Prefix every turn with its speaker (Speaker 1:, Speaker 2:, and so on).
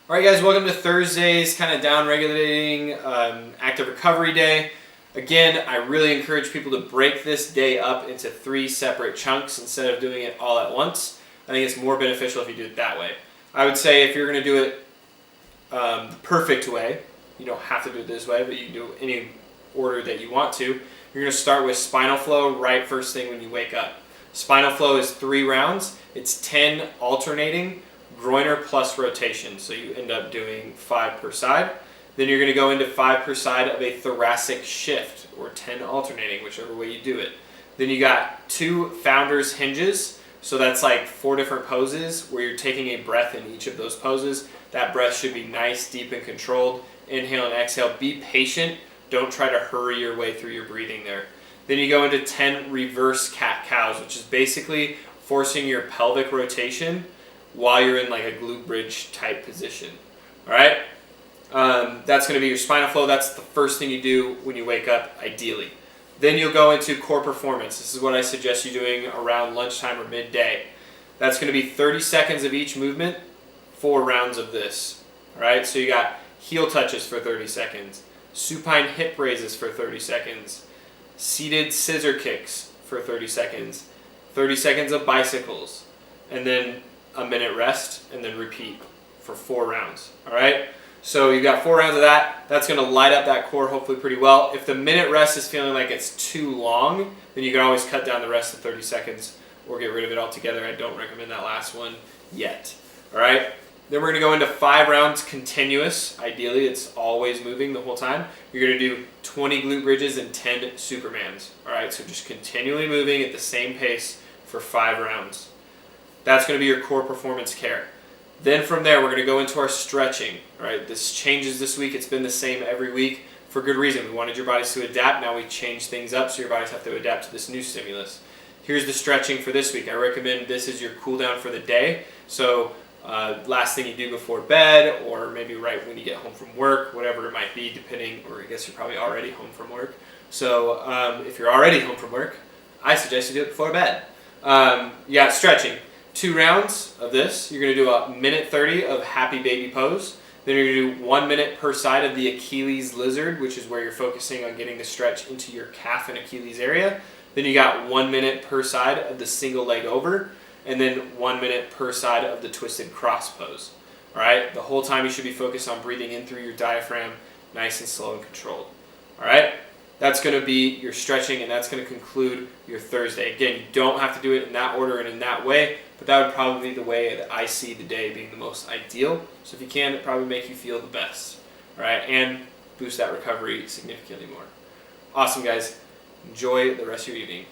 Speaker 1: All right, guys, welcome to Thursday's kind of down regulating active recovery day. Again, I really encourage people to break this day up into 3 separate chunks instead of doing it all at once. I think it's more beneficial if you do it that way. I would say if you're going to do it the perfect way, you don't have to do it this way, but you can do it any order that you want to. You're going to start with spinal flow right first thing when you wake up. Spinal flow is 3 rounds. It's 10 alternating, groiner plus rotation. So you end up doing 5 per side. Then you're going to go into 5 per side of a thoracic shift, or 10 alternating, whichever way you do it. Then you got 2 founders hinges. So that's like 4 different poses where you're taking a breath in each of those poses. That breath should be nice, deep, and controlled. Inhale and exhale. Be patient. Don't try to hurry your way through your breathing there. Then you go into 10 reverse cat-cows, which is basically forcing your pelvic rotation while you're in like a glute bridge type position. All right? That's going to be your spinal flow. That's the first thing you do when you wake up, ideally. Then you'll go into core performance. This is what I suggest you doing around lunchtime or midday. That's going to be 30 seconds of each movement, 4 rounds of this. All right? So you got heel touches for 30 seconds, supine hip raises for 30 seconds, seated scissor kicks for 30 seconds, 30 seconds of bicycles, and then a minute rest, and then repeat for 4 rounds. All right? So you got 4 rounds of that. That's going to light up that core hopefully pretty well. If the minute rest is feeling like it's too long, then you can always cut down the rest to 30 seconds or get rid of it altogether. I don't recommend that last one yet. All right? Then we're going to go into 5 rounds continuous. Ideally, it's always moving the whole time. You're going to do 20 glute bridges and 10 supermans. All right? So just continually moving at the same pace for 5 rounds. That's going to be your core performance care. Then from there, we're going to go into our stretching. All right, this changes this week. It's been the same every week for good reason. We wanted your bodies to adapt. Now we change things up so your bodies have to adapt to this new stimulus. Here's the stretching for this week. I recommend this is your cool down for the day. So last thing you do before bed, or maybe right when you get home from work, whatever it might be, depending, or I guess you're probably already home from work. So if you're already home from work, I suggest you do it before bed. You got stretching. 2 rounds of this. You're going to do a minute 30 of happy baby pose. Then you're going to do 1 minute per side of the Achilles lizard, which is where you're focusing on getting the stretch into your calf and Achilles area. Then you got 1 minute per side of the single leg over, and then 1 minute per side of the twisted cross pose. All right? The whole time you should be focused on breathing in through your diaphragm, nice and slow and controlled. All right? That's going to be your stretching, and that's going to conclude your Thursday. Again, you don't have to do it in that order and in that way, but that would probably be the way that I see the day being the most ideal. So if you can, it probably make you feel the best. All right, and boost that recovery significantly more. Awesome, guys. Enjoy the rest of your evening.